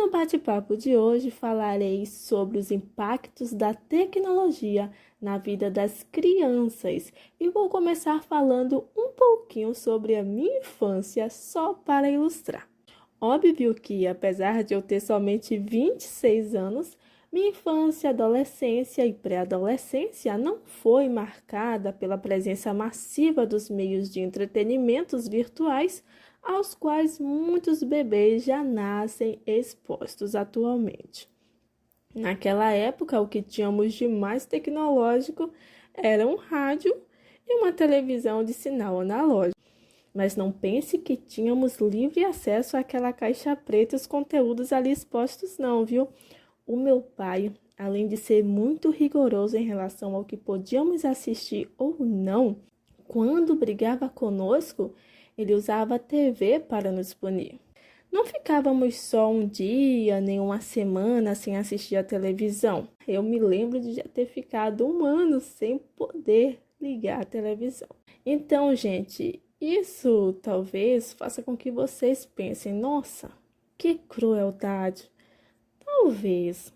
No bate-papo de hoje falarei sobre os impactos da tecnologia na vida das crianças e vou começar falando um pouquinho sobre a minha infância só para ilustrar. Óbvio que, apesar de eu ter somente 26 anos, minha infância, adolescência e pré-adolescência não foi marcada pela presença massiva dos meios de entretenimentos virtuais aos quais muitos bebês já nascem expostos atualmente. Naquela época, o que tínhamos de mais tecnológico era um rádio e uma televisão de sinal analógico. Mas não pense que tínhamos livre acesso àquela caixa preta e os conteúdos ali expostos, não, viu? O meu pai, além de ser muito rigoroso em relação ao que podíamos assistir ou não, quando brigava conosco, ele usava a TV para nos punir. Não ficávamos só um dia, nem uma semana sem assistir a televisão. Eu me lembro de já ter ficado um ano sem poder ligar a televisão. Então, gente, isso talvez faça com que vocês pensem, nossa, que crueldade. Talvez.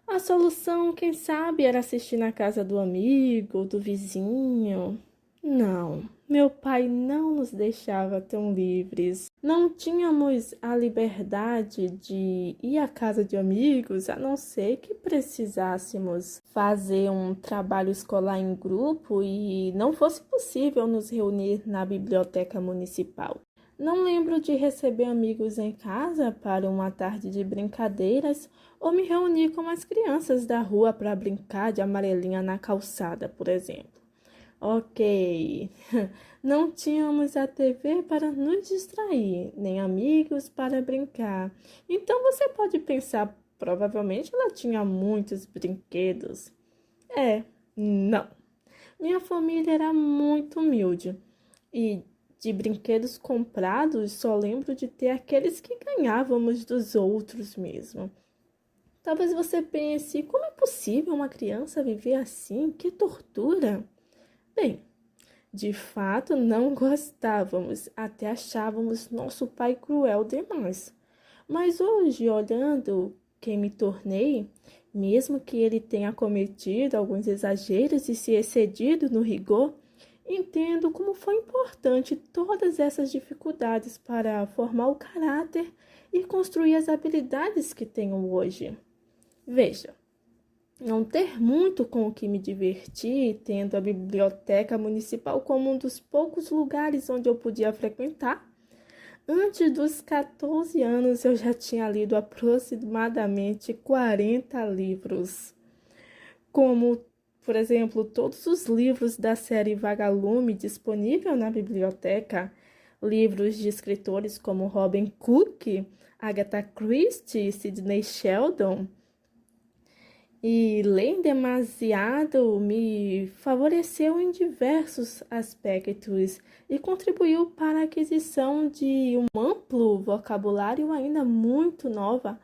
A solução, quem sabe, era assistir na casa do amigo, do vizinho. Não, meu pai não nos deixava tão livres. Não tínhamos a liberdade de ir à casa de amigos, a não ser que precisássemos fazer um trabalho escolar em grupo e não fosse possível nos reunir na biblioteca municipal. Não lembro de receber amigos em casa para uma tarde de brincadeiras ou me reunir com as crianças da rua para brincar de amarelinha na calçada, por exemplo. Ok, não tínhamos a TV para nos distrair, nem amigos para brincar. Então você pode pensar, provavelmente ela tinha muitos brinquedos. Não. Minha família era muito humilde e de brinquedos comprados só lembro de ter aqueles que ganhávamos dos outros mesmo. Talvez você pense, como é possível uma criança viver assim? Que tortura! Bem, de fato não gostávamos, até achávamos nosso pai cruel demais. Mas hoje, olhando quem me tornei, mesmo que ele tenha cometido alguns exageros e se excedido no rigor, entendo como foi importante todas essas dificuldades para formar o caráter e construir as habilidades que tenho hoje. Veja. Não ter muito com o que me divertir, tendo a biblioteca municipal como um dos poucos lugares onde eu podia frequentar. Antes dos 14 anos, eu já tinha lido aproximadamente 40 livros, como, por exemplo, todos os livros da série Vagalume disponível na biblioteca, livros de escritores como Robin Cook, Agatha Christie e Sidney Sheldon. E ler demasiado me favoreceu em diversos aspectos e contribuiu para a aquisição de um amplo vocabulário ainda muito nova,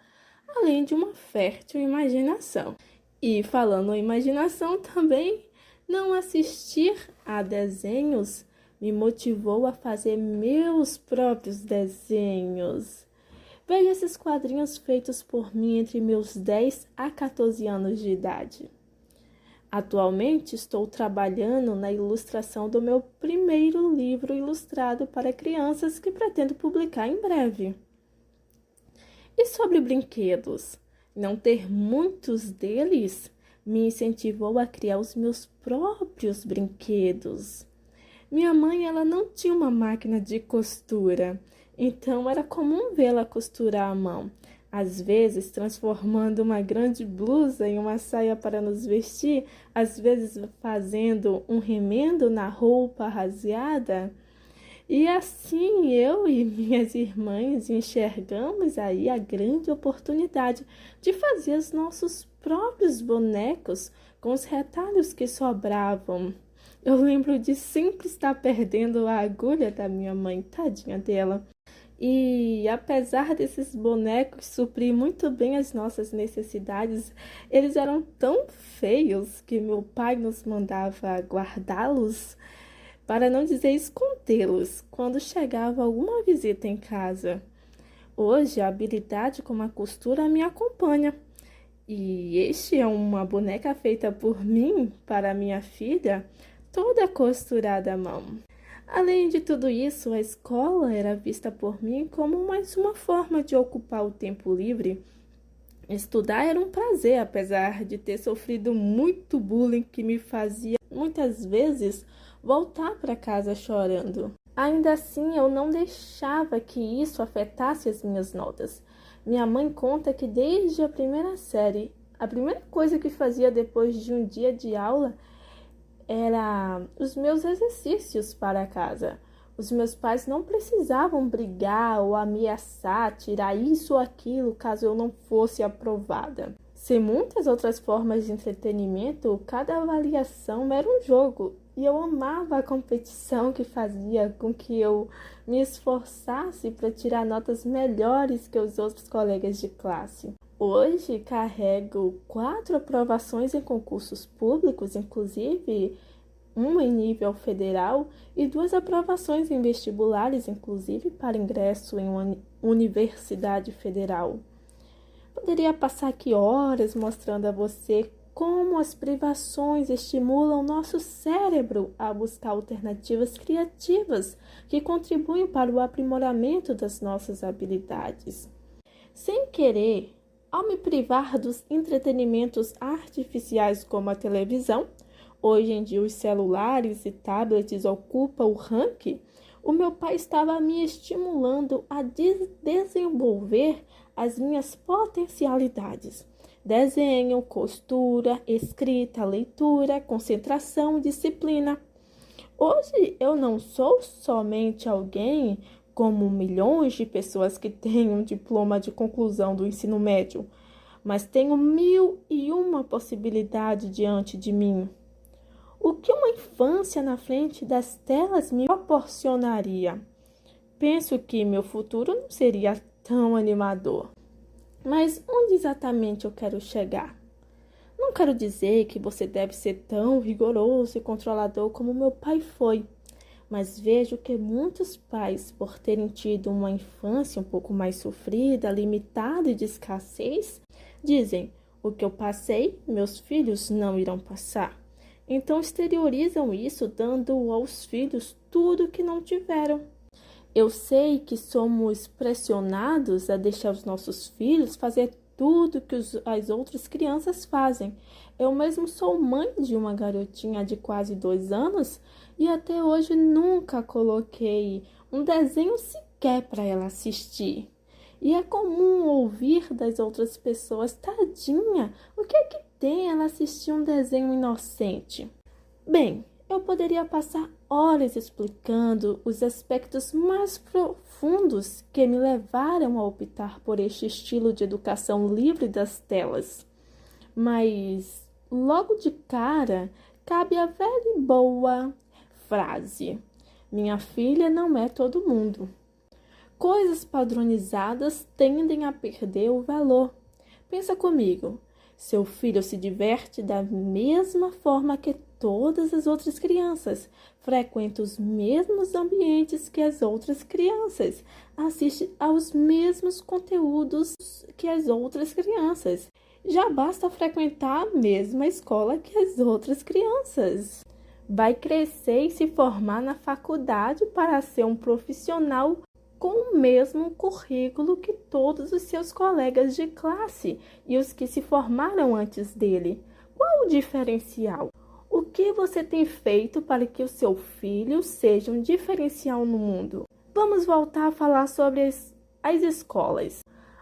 além de uma fértil imaginação. E falando em imaginação também, não assistir a desenhos me motivou a fazer meus próprios desenhos. Veja esses quadrinhos feitos por mim entre meus 10 a 14 anos de idade. Atualmente estou trabalhando na ilustração do meu primeiro livro ilustrado para crianças que pretendo publicar em breve. E sobre brinquedos? Não ter muitos deles me incentivou a criar os meus próprios brinquedos. Minha mãe, ela não tinha uma máquina de costura, então era comum vê-la costurar à mão, às vezes transformando uma grande blusa em uma saia para nos vestir, às vezes fazendo um remendo na roupa rasgada. E assim eu e minhas irmãs enxergamos aí a grande oportunidade de fazer os nossos próprios bonecos com os retalhos que sobravam. Eu lembro de sempre estar perdendo a agulha da minha mãe, tadinha dela. E apesar desses bonecos suprir muito bem as nossas necessidades, eles eram tão feios que meu pai nos mandava guardá-los, para não dizer escondê-los, quando chegava alguma visita em casa. Hoje, a habilidade com a costura me acompanha. E este é uma boneca feita por mim para minha filha, toda costurada à mão. Além de tudo isso, a escola era vista por mim como mais uma forma de ocupar o tempo livre. Estudar era um prazer, apesar de ter sofrido muito bullying que me fazia muitas vezes voltar para casa chorando. Ainda assim, eu não deixava que isso afetasse as minhas notas. Minha mãe conta que desde a primeira série, a primeira coisa que fazia depois de um dia de aula era os meus exercícios para casa. Os meus pais não precisavam brigar ou ameaçar, tirar isso ou aquilo caso eu não fosse aprovada. Sem muitas outras formas de entretenimento, cada avaliação era um jogo e eu amava a competição que fazia com que eu me esforçasse para tirar notas melhores que os outros colegas de classe. Hoje carrego 4 aprovações em concursos públicos, inclusive uma em nível federal e 2 aprovações em vestibulares, inclusive para ingresso em uma universidade federal. Poderia passar aqui horas mostrando a você como as privações estimulam nosso cérebro a buscar alternativas criativas que contribuem para o aprimoramento das nossas habilidades. Sem querer, ao me privar dos entretenimentos artificiais como a televisão, hoje em dia os celulares e tablets ocupam o ranking, o meu pai estava me estimulando a desenvolver as minhas potencialidades. Desenho, costura, escrita, leitura, concentração, disciplina. Hoje eu não sou somente alguém como milhões de pessoas que têm um diploma de conclusão do ensino médio, mas tenho 1001 possibilidades diante de mim. O que uma infância na frente das telas me proporcionaria? Penso que meu futuro não seria tão animador. Mas onde exatamente eu quero chegar? Não quero dizer que você deve ser tão rigoroso e controlador como meu pai foi, mas vejo que muitos pais, por terem tido uma infância um pouco mais sofrida, limitada e de escassez, dizem: o que eu passei, meus filhos não irão passar. Então exteriorizam isso, dando aos filhos tudo que não tiveram. Eu sei que somos pressionados a deixar os nossos filhos fazer tudo que as outras crianças fazem. Eu mesmo sou mãe de uma garotinha de quase 2 anos e até hoje nunca coloquei um desenho sequer para ela assistir. E é comum ouvir das outras pessoas: tadinha, o que é que tem ela assistir um desenho inocente? Bem, eu poderia passar horas explicando os aspectos mais profundos que me levaram a optar por este estilo de educação livre das telas. Mas, logo de cara, cabe a velha e boa frase: minha filha não é todo mundo. Coisas padronizadas tendem a perder o valor. Pensa comigo, seu filho se diverte da mesma forma que todas as outras crianças, frequenta os mesmos ambientes que as outras crianças, assiste aos mesmos conteúdos que as outras crianças. Já basta frequentar a mesma escola que as outras crianças. Vai crescer e se formar na faculdade para ser um profissional com o mesmo currículo que todos os seus colegas de classe e os que se formaram antes dele. Qual o diferencial? O que você tem feito para que o seu filho seja um diferencial no mundo? Vamos voltar a falar sobre as escolas.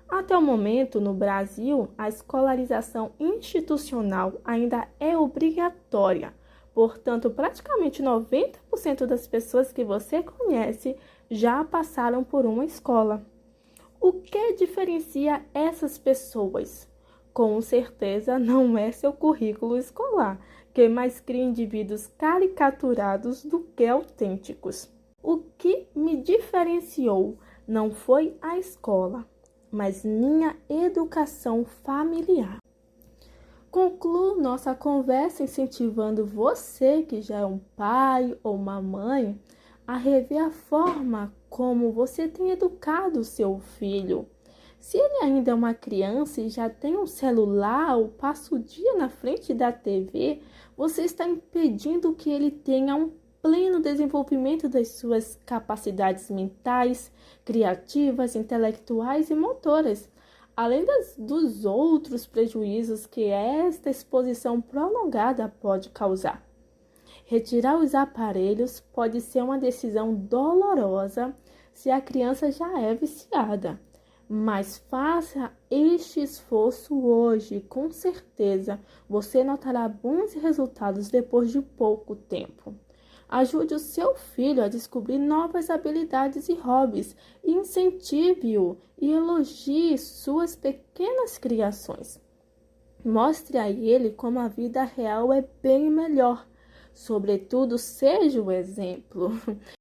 Até o momento, no Brasil, a escolarização institucional ainda é obrigatória. Portanto, praticamente 90% das pessoas que você conhece já passaram por uma escola. O que diferencia essas pessoas? Com certeza não é seu currículo escolar, que mais cria indivíduos caricaturados do que autênticos. O que me diferenciou não foi a escola, mas minha educação familiar. Concluo nossa conversa incentivando você, que já é um pai ou uma mãe, a rever a forma como você tem educado o seu filho. Se ele ainda é uma criança e já tem um celular ou passa o dia na frente da TV, você está impedindo que ele tenha um pleno desenvolvimento das suas capacidades mentais, criativas, intelectuais e motoras, além dos outros prejuízos que esta exposição prolongada pode causar. Retirar os aparelhos pode ser uma decisão dolorosa se a criança já é viciada, mas faça este esforço hoje, com certeza você notará bons resultados depois de pouco tempo. Ajude o seu filho a descobrir novas habilidades e hobbies, e incentive-o e elogie suas pequenas criações. Mostre a ele como a vida real é bem melhor. Sobretudo, seja o exemplo.